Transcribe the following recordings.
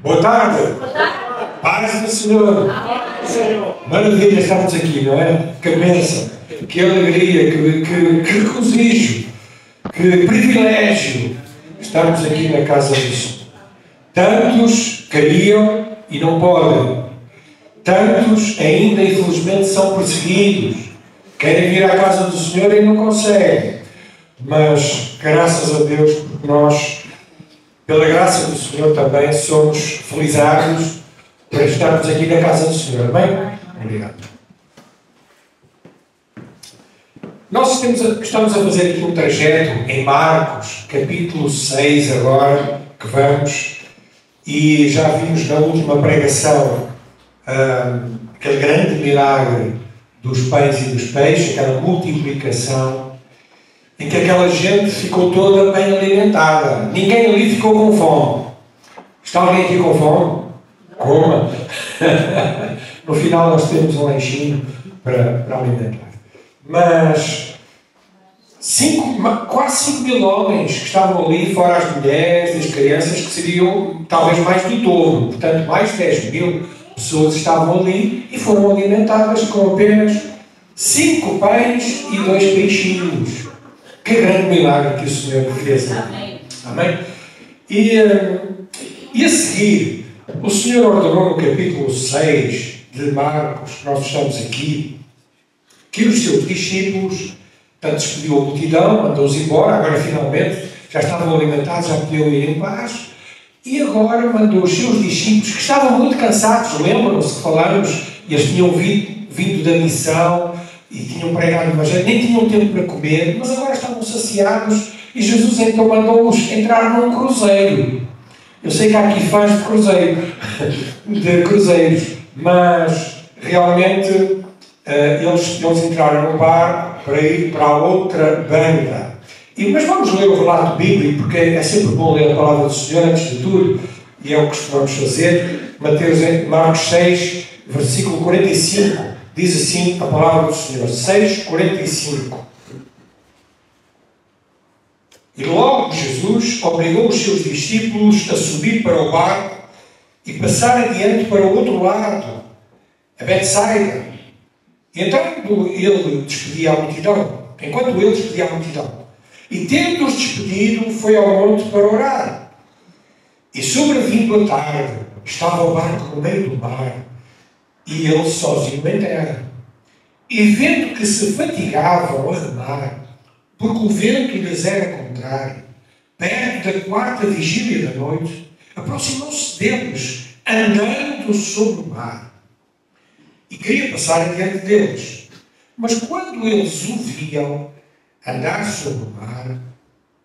Boa tarde. Boa tarde. Paz do Senhor. Maravilha, estamos aqui, não é? Que bênção, que alegria, que regozijo, que privilégio estarmos aqui na casa do Senhor. Tantos queriam e não podem. Tantos ainda, infelizmente, são perseguidos. Querem vir à casa do Senhor e não conseguem. Mas, graças a Deus, porque nós, pela graça do Senhor, também somos felizados por estarmos aqui na casa do Senhor. Amém? Obrigado. Nós estamos a fazer aqui um trajeto em Marcos, capítulo 6 agora, que vamos, e já vimos na última pregação aquele grande milagre dos pães e dos peixes, aquela multiplicação, em que aquela gente ficou toda bem alimentada. Ninguém ali ficou com fome. Está alguém aqui com fome? Coma. No final nós temos um lanchinho para alimentar. Mas quase 5 mil homens que estavam ali, fora as mulheres e as crianças, que seriam talvez mais do dobro. Portanto, mais de 10 mil pessoas estavam ali e foram alimentadas com apenas 5 pães e 2 peixinhos. Que grande milagre que o Senhor fez. Amém. Amém? E a seguir, o Senhor ordenou no capítulo 6 de Marcos, que nós estamos aqui, que os seus discípulos, portanto, despediu a multidão, mandou-os embora, agora finalmente já estavam alimentados, já podiam ir em paz, e agora mandou os seus discípulos, que estavam muito cansados, lembram-se que falámos, e eles tinham vindo da missão, e tinham pregado o Evangelho, nem tinham tempo para comer, mas agora estavam saciados, e Jesus então mandou-os entrar num cruzeiro. Eu sei que há aqui fãs de cruzeiros, mas realmente eles entraram no barco para ir para a outra banda. Mas vamos ler o relato bíblico, porque é sempre bom ler a palavra do Senhor antes de tudo, e é o que costumamos fazer. Marcos 6, versículo 45. Diz assim a palavra do Senhor, 6:45. E logo Jesus obrigou os seus discípulos a subir para o barco e passar adiante para o outro lado, a Betsaida. E entrando ele despedia a multidão, enquanto ele despedia a multidão. E tendo-os despedido, foi ao monte para orar. E sobrevindo a tarde, estava o barco no meio do mar, e ele sozinho em terra. E vendo que se fatigavam a remar, porque o vento lhes era contrário, perto da 4ª vigília da noite, aproximou-se deles, andando sobre o mar. E queria passar adiante deles. Mas quando eles o viam andar sobre o mar,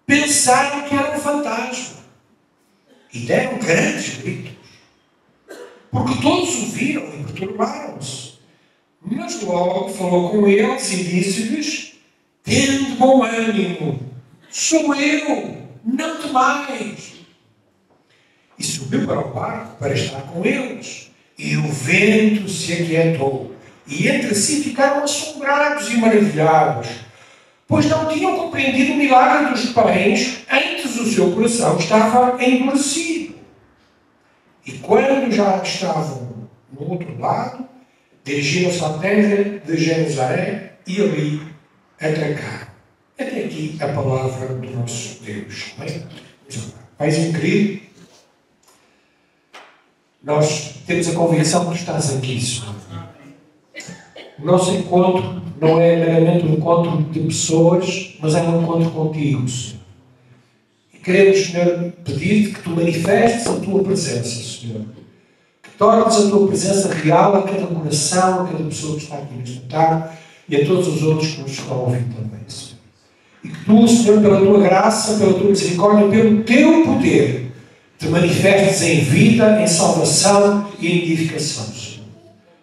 pensaram que era um fantasma. E deram grandes gritos. Porque todos o viram e perturbaram-se. Mas logo falou com eles e disse-lhes: tende bom ânimo, sou eu, não temais. E subiu para o barco para estar com eles. E o vento se aquietou. E entre si ficaram assombrados e maravilhados, pois não tinham compreendido o milagre dos pães, antes o seu coração estava endurecido. E quando já estavam no outro lado, dirigiram-se à terra de Jerusalém e ali atracaram. Até aqui a palavra do nosso Deus. Paizinho querido, nós temos a convicção que tu estás aqui, Senhor. O nosso encontro não é meramente um encontro de pessoas, mas é um encontro contigo, Senhor. E queremos, Senhor, pedir-te que tu manifestes a tua presença, Senhor. Que tornes a tua presença real a cada coração, a cada pessoa que está aqui nesta tarde e a todos os outros que nos estão a ouvir também, Senhor. E que tu, Senhor, pela tua graça, pela tua misericórdia, pelo teu poder, te manifestes em vida, em salvação e em edificação, Senhor.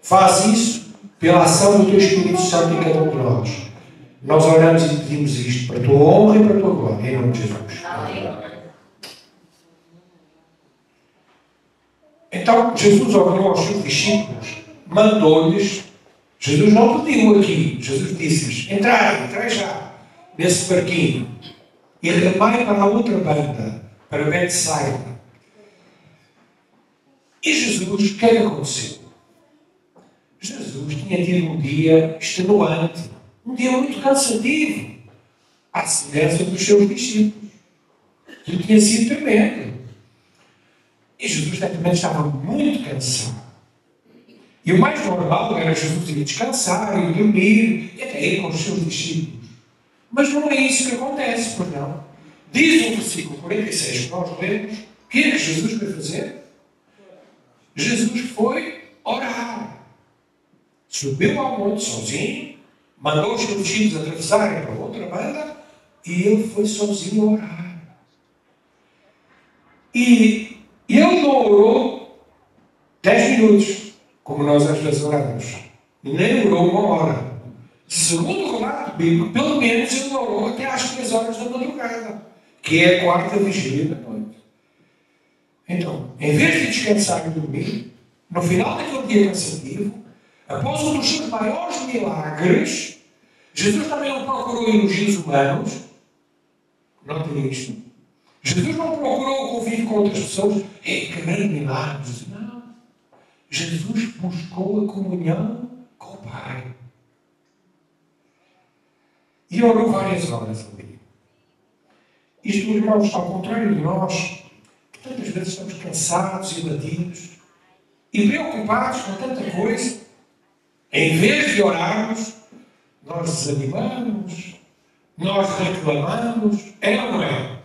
Faz isso pela ação do teu Espírito Santo em cada um de nós. Nós oramos e pedimos isto para a tua honra e para a tua glória, em nome de Jesus. Amém. Então, Jesus ordenou aos seus discípulos, mandou-lhes. Jesus não pediu aqui, Jesus disse-lhes: entrai já nesse barquinho e remai para a outra banda, para Betsaida. E Jesus, o que é que aconteceu? Jesus tinha tido um dia extenuante, um dia muito cansativo, à semelhança dos seus discípulos. Ele tinha sido tremendo. E Jesus também estava muito cansado. E o mais normal era Jesus ir descansar, ir dormir, e até ir com os seus discípulos. Mas não é isso que acontece, pois não. Diz o versículo 46 que nós lemos, o que é que Jesus foi fazer? Jesus foi orar. Subiu ao monte sozinho, mandou os seus discípulos atravessarem para outra banda, e ele foi sozinho orar. E ele não orou 10 minutos, como nós às vezes oramos. Nem orou 1 hora. Segundo o relato bíblico, pelo menos ele orou até às 3 horas da madrugada, que é a 4ª vigília da noite. Então, em vez de descansar e dormir, no final daquele dia cansativo, após um dos seus maiores milagres, Jesus também não procurou elogios humanos. Notem isto. Jesus não procurou convívio com outras pessoas. Que grande milagre. Não. Jesus buscou a comunhão com o Pai. E orou várias horas ali. Isto, irmãos, ao contrário de nós, que tantas vezes estamos cansados e abatidos e preocupados com tanta coisa, em vez de orarmos, nós desanimamos, nós reclamamos. É ou não é?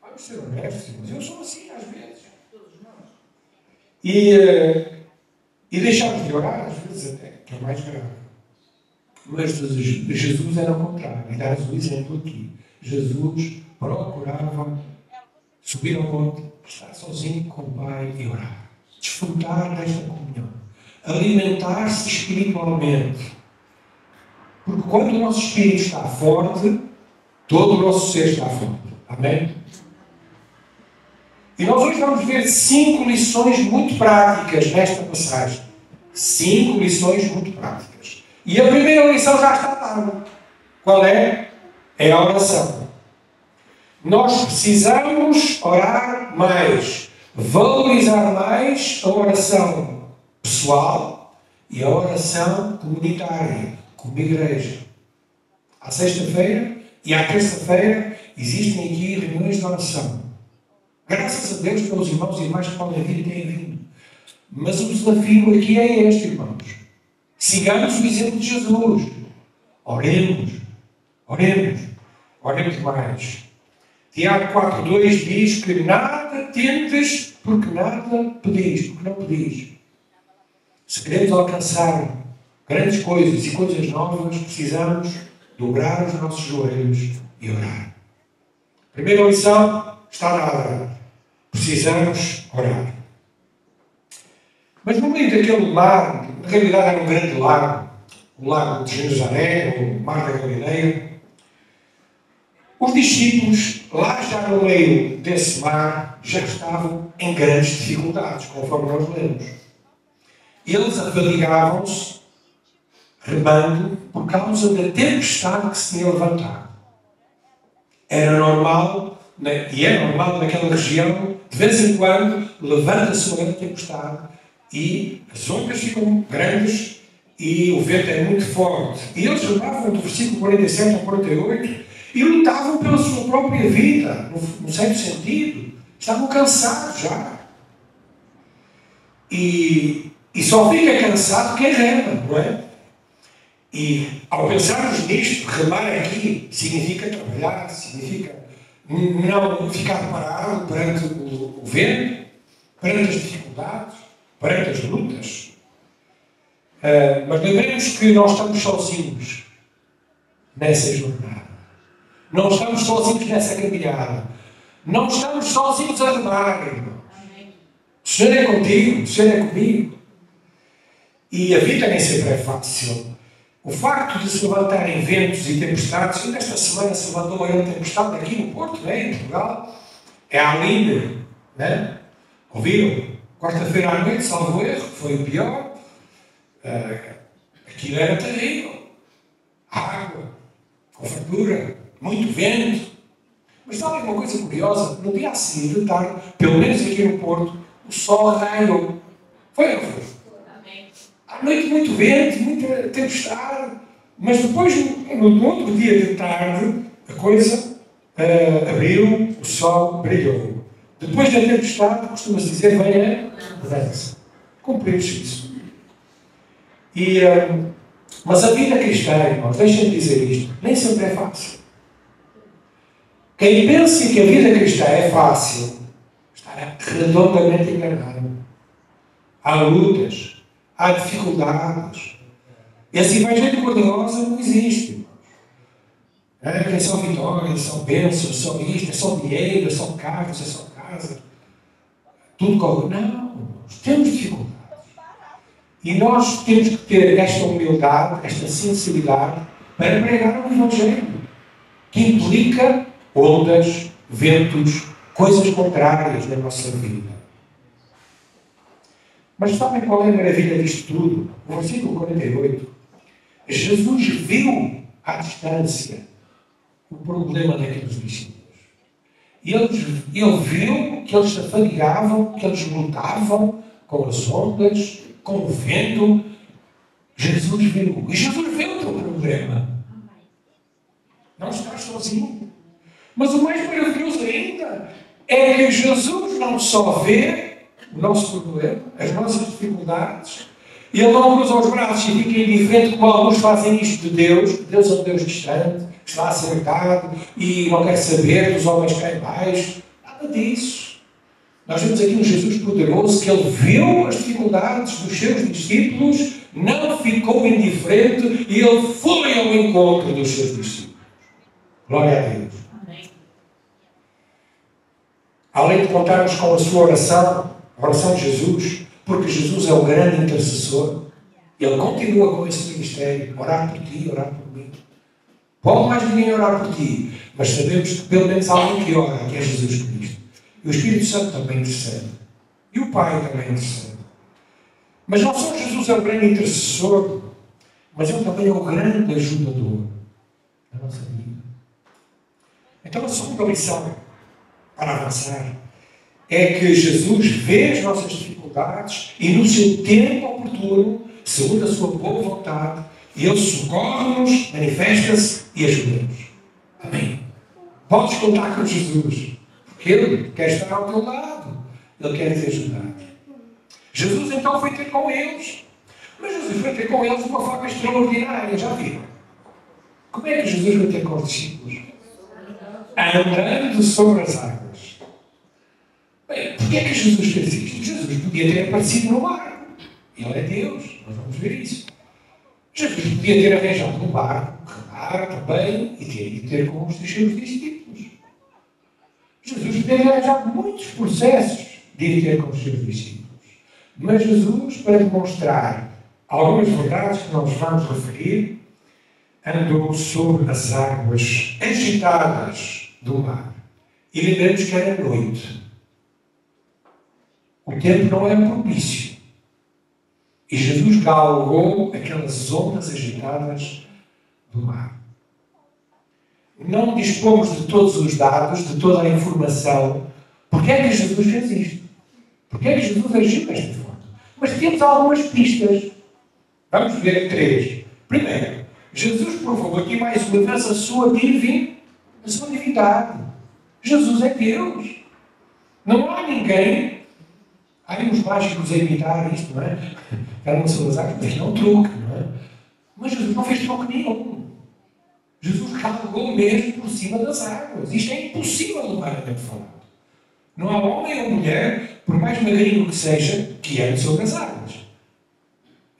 Vamos ser honestos, mas eu sou assim às vezes. E deixamos de orar, às vezes até, que é mais grave. Mas Jesus era o contrário. E dá-nos o exemplo aqui. Jesus procurava subir ao monte, estar sozinho com o Pai e orar. Desfrutar desta comunhão. Alimentar-se espiritualmente. Porque quando o nosso espírito está forte, todo o nosso ser está forte. Amém? E nós hoje vamos ver 5 lições muito práticas nesta passagem. 5 lições muito práticas. E a primeira lição já está dada. Qual é? É a oração. Nós precisamos orar mais. Valorizar mais a oração pessoal e a oração comunitária, como igreja. À sexta-feira e à terça-feira existem aqui reuniões de oração. Graças a Deus pelos irmãos e irmãs que podem vir e têm vindo. Mas o desafio aqui é este, irmãos. Sigamos o exemplo de Jesus. Oremos. Oremos. Oremos mais. Tiago 4:2 diz que nada tendes porque nada pedis, porque não pedis. Se queremos alcançar grandes coisas e coisas novas, precisamos dobrar os nossos joelhos e orar. Primeira lição está dada. Precisamos orar. Mas no meio daquele mar, na realidade era um grande lago, o lago de Genezaré, o mar da Galileia, os discípulos, lá já no meio desse mar, já estavam em grandes dificuldades, conforme nós lemos. Eles afadigavam-se, remando, por causa da tempestade que se tinha levantado. Era normal, e é normal naquela região, de vez em quando, levanta-se uma grande tempestade e as ondas ficam grandes e o vento é muito forte. E eles levavam do versículo 47 ao 48 e lutavam pela sua própria vida, no certo sentido. Estavam cansados já. E só fica cansado quem rema, não é? E ao pensarmos nisto, remar aqui significa trabalhar, significa não ficar parado perante o vento, perante as dificuldades, perante as lutas. Mas lembremos que nós estamos sozinhos nessa jornada. Não estamos sozinhos nessa caminhada. Não estamos sozinhos a remar, irmãos. O Senhor é contigo, o Senhor é comigo. E a vida nem sempre é fácil. O facto de se levantarem ventos e tempestades, e nesta semana se levantou uma grande tempestade aqui no Porto, né, em Portugal, é a Aline, né? Ouviram? Quarta-feira à noite, salvo erro, foi o pior. Aquilo era terrível. Água, com fartura, muito vento. Mas sabem uma coisa curiosa? No dia a seguir de tarde, pelo menos aqui no Porto, o sol raiou. Foi ou não foi? À noite muito vento, muita tempestade, mas depois, no outro dia de tarde, a coisa abriu, o sol brilhou. Depois da tempestade, costuma-se dizer, vem a mudança. Cumprir-se isso. Mas a vida cristã, irmãos, deixem-me dizer isto, nem sempre é fácil. Quem pensa que a vida cristã é fácil, está redondamente enganado. Há lutas, há dificuldades. Esse evangelho cor-de-rosa não existe. É só vitória, é só bênção, é só isto, é só dinheiro, é só carros, é só casa. Tudo corre. Não, nós temos dificuldades. E nós temos que ter esta humildade, esta sensibilidade para pregar o evangelho, que implica ondas, ventos, coisas contrárias na nossa vida. Mas sabem qual é a maravilha disto tudo? O versículo 48. Jesus viu à distância o problema daqueles discípulos. Ele viu que eles se afadigavam, que eles lutavam com as ondas, com o vento. Jesus viu. E Jesus viu o teu problema. Não estás sozinho. Mas o mais maravilhoso ainda é que Jesus não só vê o nosso problema, as nossas dificuldades, e Ele não cruza os braços e fica indiferente como alguns fazem isto de Deus. Deus é um Deus distante, que está acertado e não quer saber dos homens que caem baixo. Nada disso. Nós vemos aqui um Jesus poderoso que Ele viu as dificuldades dos seus discípulos, não ficou indiferente e Ele foi ao encontro dos seus discípulos. Glória a Deus. Além de contarmos com a sua oração, a oração de Jesus, porque Jesus é o grande intercessor, Ele continua com esse ministério, orar por ti, orar por mim. Pode mais ninguém orar por ti, mas sabemos que pelo menos há alguém que ora, que é Jesus Cristo. E o Espírito Santo também intercede. E o Pai também intercede. Mas não só Jesus é o grande intercessor, mas Ele também é o grande ajudador da nossa vida. Então a segunda lição para avançar é que Jesus vê as nossas dificuldades e no seu tempo oportuno, segundo a sua boa vontade, Ele socorre-nos, manifesta-se e ajuda-nos. Amém. Podes contar com Jesus, porque Ele quer estar ao teu lado. Ele quer te ajudar. Jesus então foi ter com eles. Mas Jesus foi ter com eles de uma forma extraordinária. Já viram? Como é que Jesus foi ter com os discípulos? Andando sobre as águas. Bem, porquê é que Jesus fez isto? Jesus podia ter aparecido no barco. Ele é Deus. Nós vamos ver isso. Jesus podia ter arranjado um barco, remar também, e ter com os seus discípulos. Jesus podia ter arranjado muitos processos de ir ter com os seus discípulos. Mas Jesus, para demonstrar algumas verdades que nós vamos referir, andou sobre as águas agitadas do mar. E lembramos que era noite. O tempo não era propício. E Jesus galgou aquelas ondas agitadas do mar. Não dispomos de todos os dados, de toda a informação. Porquê é que Jesus fez isto? Porquê é que Jesus agiu desta forma? Mas temos algumas pistas. Vamos ver 3. Primeiro, Jesus provou aqui mais uma vez a sua divindade. Jesus é Deus. Não há ninguém. Há uns mágicos a imitar isto, não é? Eram sobre as águas, mas não truque, não é? Mas Jesus não fez truque nenhum. Jesus galgou mesmo por cima das águas. Isto é impossível humanamente falando. Não há homem ou mulher, por mais magrinho que seja, que ande sobre as águas.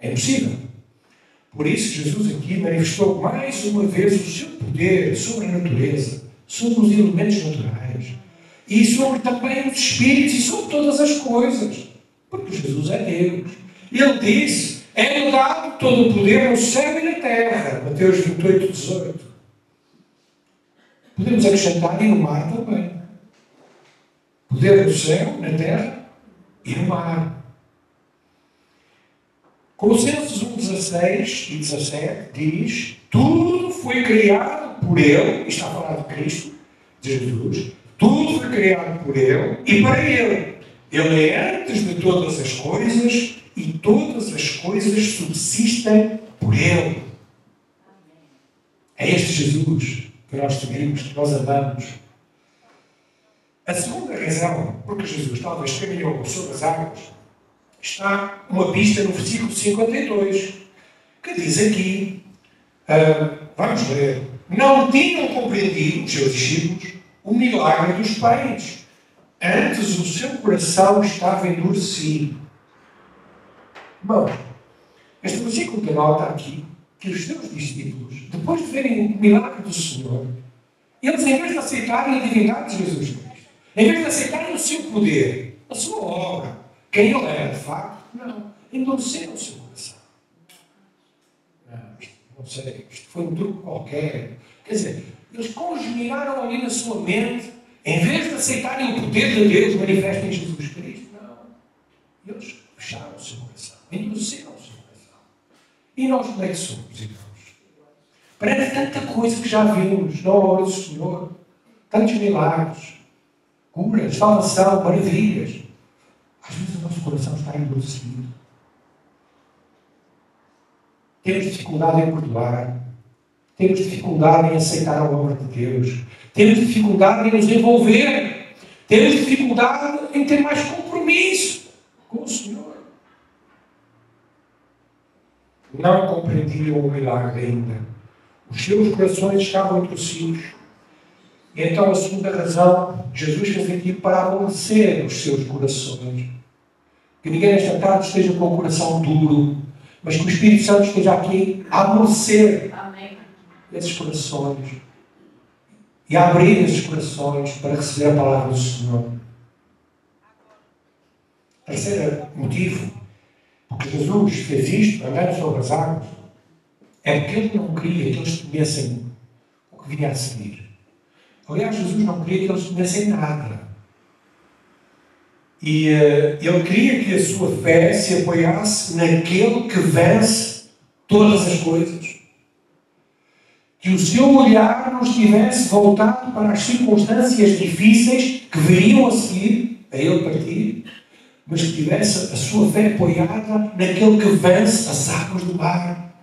É impossível. Por isso, Jesus aqui manifestou mais uma vez o seu poder sobre a natureza, sobre os elementos naturais e sobre também os espíritos e sobre todas as coisas. Porque Jesus é Deus. Ele disse, é-me dado todo o poder no céu e na terra. Mateus 28, 18. Podemos acrescentar e no mar também. Poder no céu, na terra e no mar. Colossenses 1, 16 e 17 diz: tudo foi criado por Ele, está a falar de Cristo, de Jesus, tudo foi criado por Ele e para Ele. Ele é antes de todas as coisas e todas as coisas subsistem por Ele. É este Jesus que nós seguimos, que nós amamos. A segunda razão porque Jesus talvez caminhou sobre as águas está uma pista no versículo 52, que diz aqui, vamos ler, não tinham compreendido os seus discípulos o milagre dos pães. Antes o seu coração estava endurecido. Bom, este versículo denota aqui que os seus discípulos, depois de verem o milagre do Senhor, eles, em vez de aceitarem a divindade de Jesus Cristo, em vez de aceitarem o seu poder, a sua obra, quem Ele era de facto, não, endureceram o seu coração. Não sei, isto foi um truque qualquer. Quer dizer, eles congeminaram ali na sua mente, em vez de aceitarem o poder de Deus manifesto em Jesus Cristo, não. Eles fecharam o seu coração, endureceram o seu coração. E nós como é que somos, irmãos? Perante tanta coisa que já vimos na obra do Senhor, tantos milagres, curas, salvação, maravilhas, às vezes o nosso coração está endurecido. Temos dificuldade em perdoar. Temos dificuldade em aceitar a obra de Deus. Temos dificuldade em nos envolver. Temos dificuldade em ter mais compromisso com o Senhor. Não compreendiam o milagre ainda. Os seus corações estavam endurecidos. E então a segunda razão, Jesus fez aqui para amolecer os seus corações. Que ninguém nesta tarde esteja com o coração duro, mas que o Espírito Santo esteja aqui a amolecer esses corações e a abrir esses corações para receber a palavra do Senhor. Terceiro motivo, porque Jesus fez isto, andando sobre as águas, é porque Ele não queria que eles temessem o que vinha a seguir. Aliás, Jesus não queria que eles temessem nada. E Ele queria que a sua fé se apoiasse naquele que vence todas as coisas. Que o seu olhar não estivesse voltado para as circunstâncias difíceis que viriam a seguir, a Ele partir, mas que tivesse a sua fé apoiada naquele que vence as águas do mar,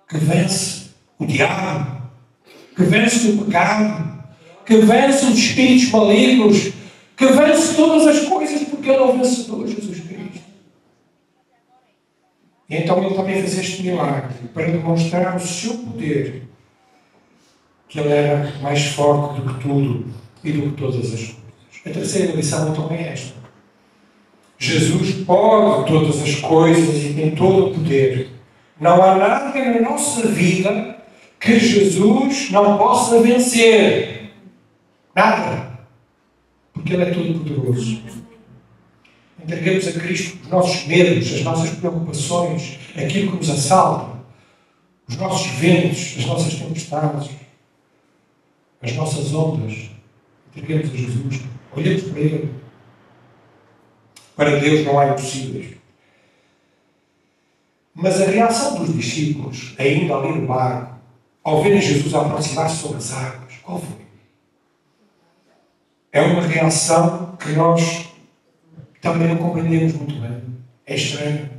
que vence o diabo, que vence o pecado, que vence os espíritos malignos, que vence todas as coisas, porque Ele é o vencedor, Jesus Cristo. E então Ele também fez este milagre para demonstrar o seu poder, que Ele era mais forte do que tudo e do que todas as coisas. A terceira lição então é esta. Jesus pode todas as coisas e tem todo o poder. Não há nada na nossa vida que Jesus não possa vencer. Nada. Porque Ele é todo poderoso. Entreguemos a Cristo os nossos medos, as nossas preocupações, aquilo que nos assalta, os nossos ventos, as nossas tempestades, as nossas ondas. Entreguemos a Jesus. Olhemos para Ele. Para Deus não há impossíveis. Mas a reação dos discípulos, ainda ali no barco, ao verem Jesus aproximar-se sobre as águas, qual foi? É uma reação que nós também não compreendemos muito bem. É estranha.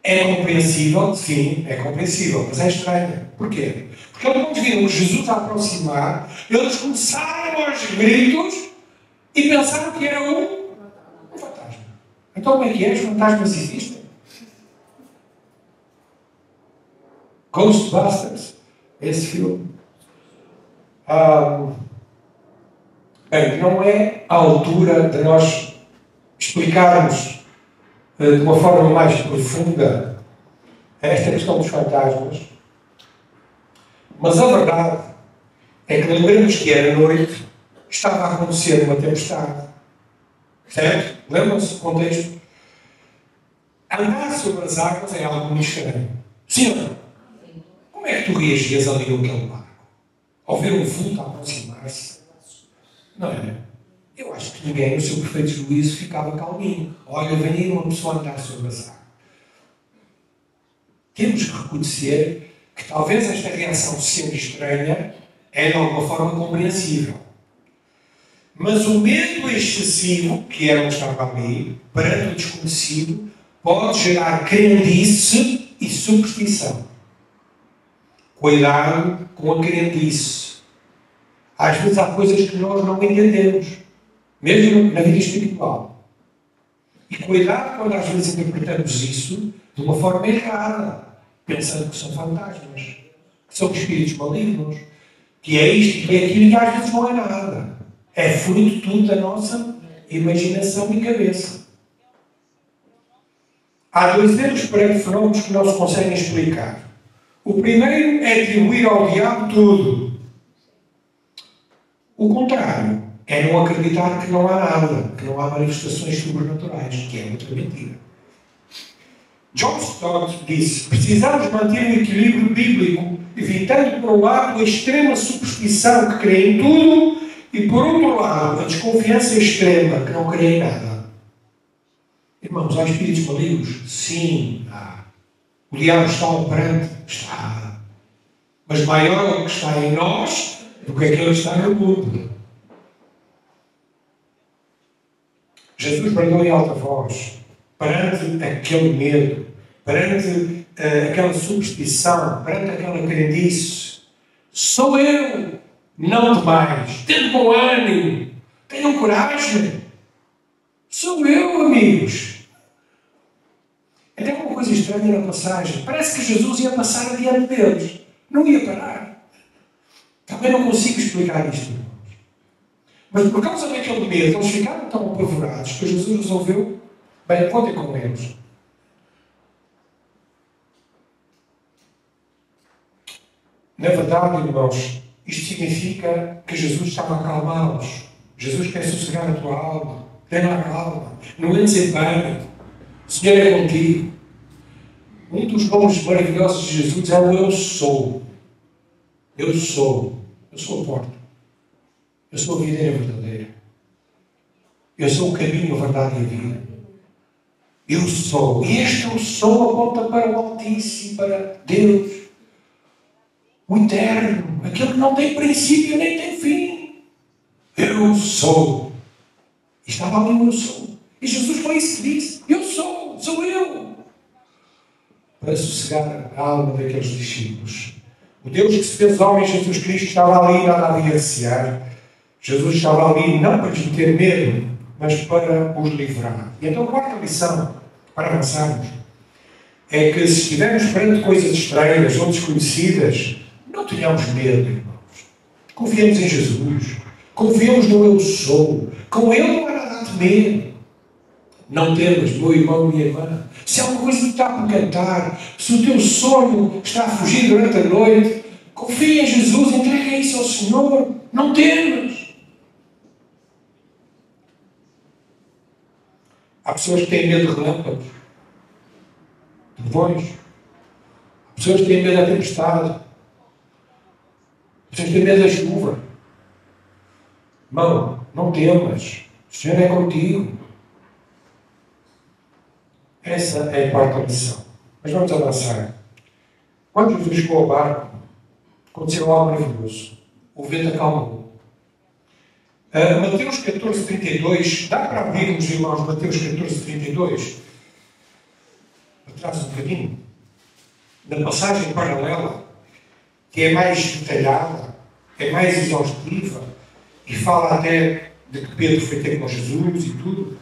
É compreensível? Sim, é compreensível, mas é estranha. Porquê? Porque quando viram Jesus a aproximar, eles começaram aos gritos e pensaram que era um fantasma. Então como é que é? Os fantasmas existem? Ghostbusters, esse filme. Bem, não é a altura de nós explicarmos de uma forma mais profunda esta questão dos fantasmas, mas a verdade é que lembramos que era noite, estava a acontecer uma tempestade. Certo? Lembram-se do contexto? Andar sobre as águas é algo muito estranho. Sim ou não? Como é que tu reagias ali naquele barco? Ao ver um vulto a aproximar-se? Não é? Eu acho que ninguém, no seu perfeito juízo, ficava calminho. Olha, vem aí uma pessoa a andar sobre as águas. Temos que reconhecer que talvez esta reação, sendo estranha, é de alguma forma compreensível. Mas o medo excessivo, que era o que estava ali, perante o desconhecido, pode gerar crendice e superstição. Cuidado com a crendice. Às vezes há coisas que nós não entendemos, mesmo na vida espiritual. E cuidado quando às vezes interpretamos isso de uma forma errada, pensando que são fantasmas, que são espíritos malignos, que é isto e que é aquilo, e às vezes não é nada. É fruto tudo da nossa imaginação e cabeça. Há dois erros perante fenómenos que não se conseguem explicar. O primeiro é atribuir ao diabo tudo. O contrário é não acreditar que não há nada, que não há manifestações sobrenaturais, que é outra mentira. John Stott disse: precisamos manter um equilíbrio bíblico, evitando por um lado a extrema superstição que crê em tudo e por outro lado a desconfiança extrema que não crê em nada. Irmãos, há espíritos malignos? Sim, há. O diabo está operante? Está. Mas maior é o que está em nós do que aquele que está no mundo. Jesus bradou em alta voz perante aquele medo, perante aquela superstição, perante aquela crendice. Sou eu, não demais. Tenham bom ânimo, tenham coragem. Sou eu, amigos. Até uma coisa estranha na passagem. Parece que Jesus ia passar adiante deles. Não ia parar. Também não consigo explicar isto. Mas por causa daquele medo, eles ficaram tão apavorados que Jesus resolveu: bem, contem com eles. Na verdade, irmãos, isto significa que Jesus estava a acalmá-los. Jesus quer sossegar a tua alma. Tenha calma. Não entres em pânico. O Senhor é contigo. Um dos nomes maravilhosos de Jesus é o Eu Sou. Eu sou. Eu sou a porta. Eu sou a videira verdadeira. Eu sou o caminho, a verdade e a vida. Eu sou. E este Eu Sou aponta para o Altíssimo, para Deus. O Eterno. Aquele que não tem princípio nem tem fim. Eu sou. E estava ali o Eu Sou. E Jesus foi isso que disse. Eu sou. Sou eu. Para sossegar a alma daqueles discípulos. O Deus que se fez homem, Jesus Cristo, estava ali e nada havia recear. Jesus estava ali não para lhes meter medo, mas para os livrar. E então a quarta lição, para avançarmos, é que se estivermos perante coisas estranhas ou desconhecidas, não tenhamos medo, irmãos. Confiemos em Jesus. Confiemos no Eu Sou. Com Ele não há nada a temer. Não temas, meu irmão e minha irmã. Se há uma coisa que está por cantar, se o teu sonho está a fugir durante a noite, confia em Jesus, entrega isso ao Senhor. Não temas. Há pessoas que têm medo de relâmpagos, de trovões. Há pessoas que têm medo da tempestade. Há pessoas que têm medo da chuva. Irmão, não temas. O Senhor é contigo. Essa é a quarta lição. Mas vamos avançar. Quando Jesus chegou ao barco, aconteceu algo maravilhoso. O vento acalmou. Mateus 14:32. Dá para abrirmos, irmãos, Mateus 14:32? Atrás um bocadinho. Na passagem paralela, que é mais detalhada, é mais exaustiva, e fala até de que Pedro foi ter com Jesus e tudo.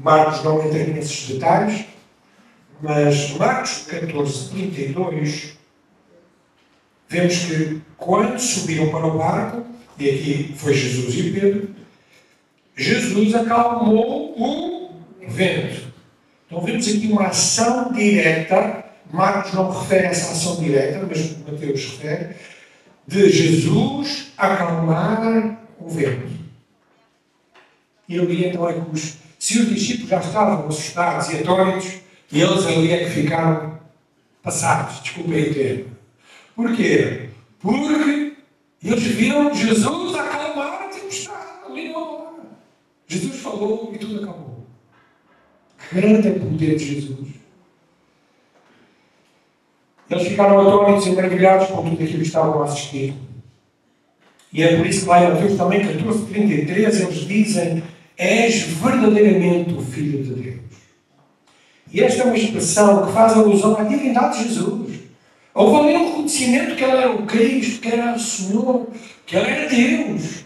Marcos não entra nesses detalhes, mas Marcos 14:32, vemos que quando subiram para o barco, e aqui foi Jesus e Pedro, Jesus acalmou o vento. Então vemos aqui uma ação direta. Marcos não refere a essa ação direta, mas Mateus refere, de Jesus acalmar o vento. E ali então é que se os discípulos já estavam assustados e atónitos, eles ali é que ficaram passados, desculpem o termo. Porquê? Porque eles viram Jesus acalmar a tempestade ali na hora. Jesus falou e tudo acalmou. Grande é o poder de Jesus. Eles ficaram atónitos e maravilhados com tudo aquilo que estavam a assistir. E é por isso que lá em Mateus também 14:33 eles dizem: és verdadeiramente o Filho de Deus. E esta é uma expressão que faz alusão à divindade de Jesus. Houve ali um reconhecimento que Ele era o Cristo, que era o Senhor, que Ele era Deus.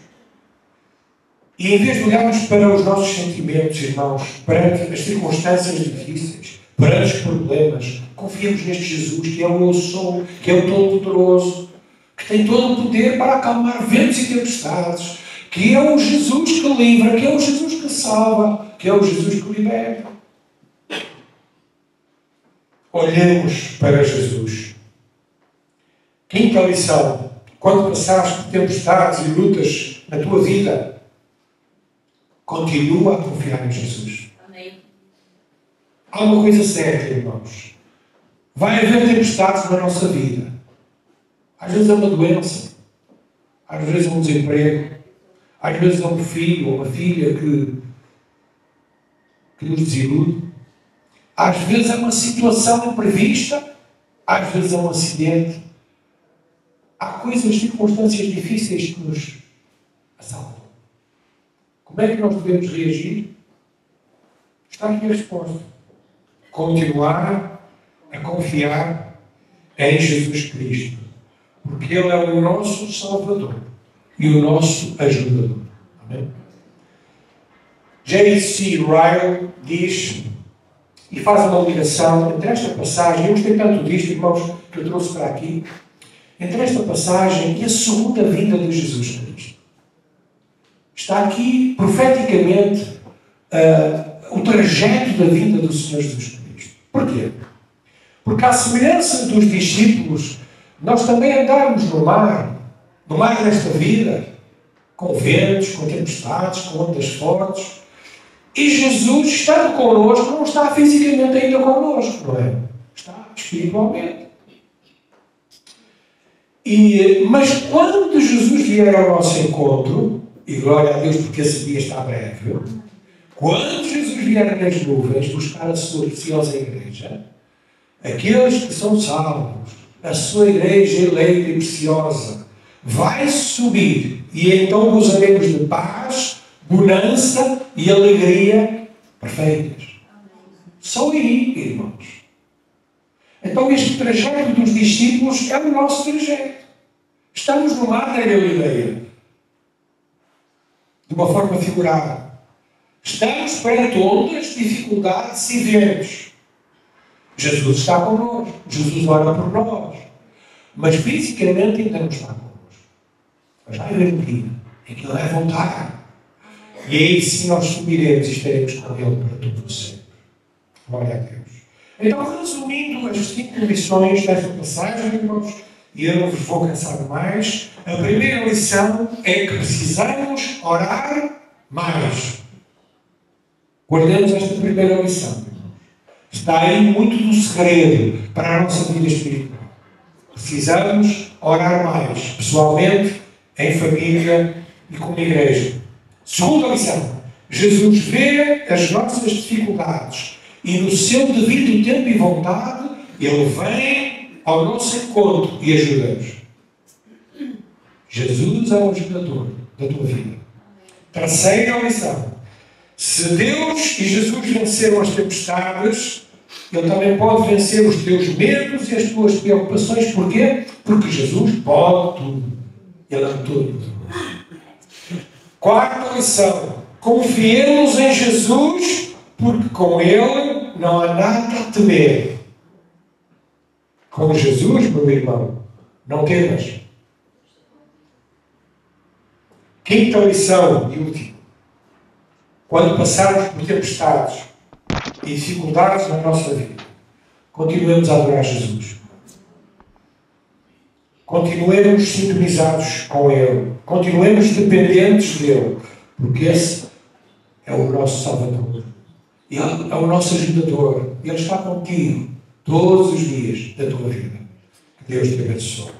E em vez de olharmos para os nossos sentimentos, irmãos, perante as circunstâncias difíceis, perante os problemas, confiemos neste Jesus, que é o Eu Sou, que é o Todo-Poderoso, que tem todo o poder para acalmar ventos e tempestades, que é o Jesus que livra, que é o Jesus que salva, que é o Jesus que liberta. Olhemos para Jesus. Quinta lição: quando passares por tempestades e lutas na tua vida, continua a confiar em Jesus. Amém. Há uma coisa certa, irmãos. Vai haver tempestades na nossa vida. Às vezes é uma doença. Às vezes é um desemprego. Às vezes é um filho ou uma filha que nos desilude. Às vezes é uma situação imprevista. Às vezes é um acidente. Há coisas, circunstâncias difíceis que nos assaltam. Como é que nós devemos reagir? Está aqui a resposta. Continuar a confiar em Jesus Cristo. Porque Ele é o nosso Salvador e o nosso ajudador. Amém? J.C. Ryle diz, e faz uma ligação entre esta passagem, eu gostei tanto disto, irmãos, que eu trouxe para aqui, entre esta passagem e a segunda vinda de Jesus Cristo. Está aqui, profeticamente, o trajeto da vinda do Senhor Jesus Cristo. Porquê? Porque, à semelhança dos discípulos, nós também andarmos no mar desta vida, com ventos, com tempestades, com ondas fortes, e Jesus, estando connosco, não está fisicamente ainda connosco, não é? Está espiritualmente. Mas quando Jesus vier ao nosso encontro, e glória a Deus porque esse dia está breve, quando Jesus vier nas nuvens buscar a sua preciosa igreja, aqueles que são salvos, a sua igreja eleita e preciosa, vai subir e então gozaremos de paz, bonança e alegria perfeitas. Só aí, irmãos. Então este trajeto dos discípulos é o nosso trajeto. Estamos no mar da Galileia. De uma forma figurada. Estamos perante ondas, dificuldades e ventos. Jesus está connosco. Jesus ora por nós. Mas fisicamente ainda não está connosco. Mas vai haver um dia em que Ele vai voltar. E aí sim nós subiremos e estaremos com Ele para todo o sempre. Glória a Deus. Então, resumindo as 5 lições desta passagem, irmãos, e eu não vos vou cansar mais, a primeira lição é que precisamos orar mais. Guardemos esta primeira lição, irmãos. Está aí muito do segredo para a nossa vida espiritual. Precisamos orar mais, pessoalmente, em família e como igreja. Segunda lição. Jesus vê as nossas dificuldades e no seu devido tempo e vontade, Ele vem ao nosso encontro e ajuda-nos. Jesus é o ajudador da tua vida. Terceira lição. Se Deus e Jesus venceram as tempestades, Ele também pode vencer os teus medos e as tuas preocupações. Porquê? Porque Jesus pode tudo. Ele é tudo. Quarta lição. Confiemos em Jesus, porque com Ele não há nada a temer. Com Jesus, meu irmão, não temas. Quinta lição e última. Quando passarmos por tempestades e dificuldades na nossa vida, continuemos a adorar Jesus. Continuemos sintonizados com Ele. Continuemos dependentes dEle. Porque esse é o nosso Salvador. Ele é o nosso ajudador. Ele está contigo todos os dias da tua vida. Que Deus te abençoe.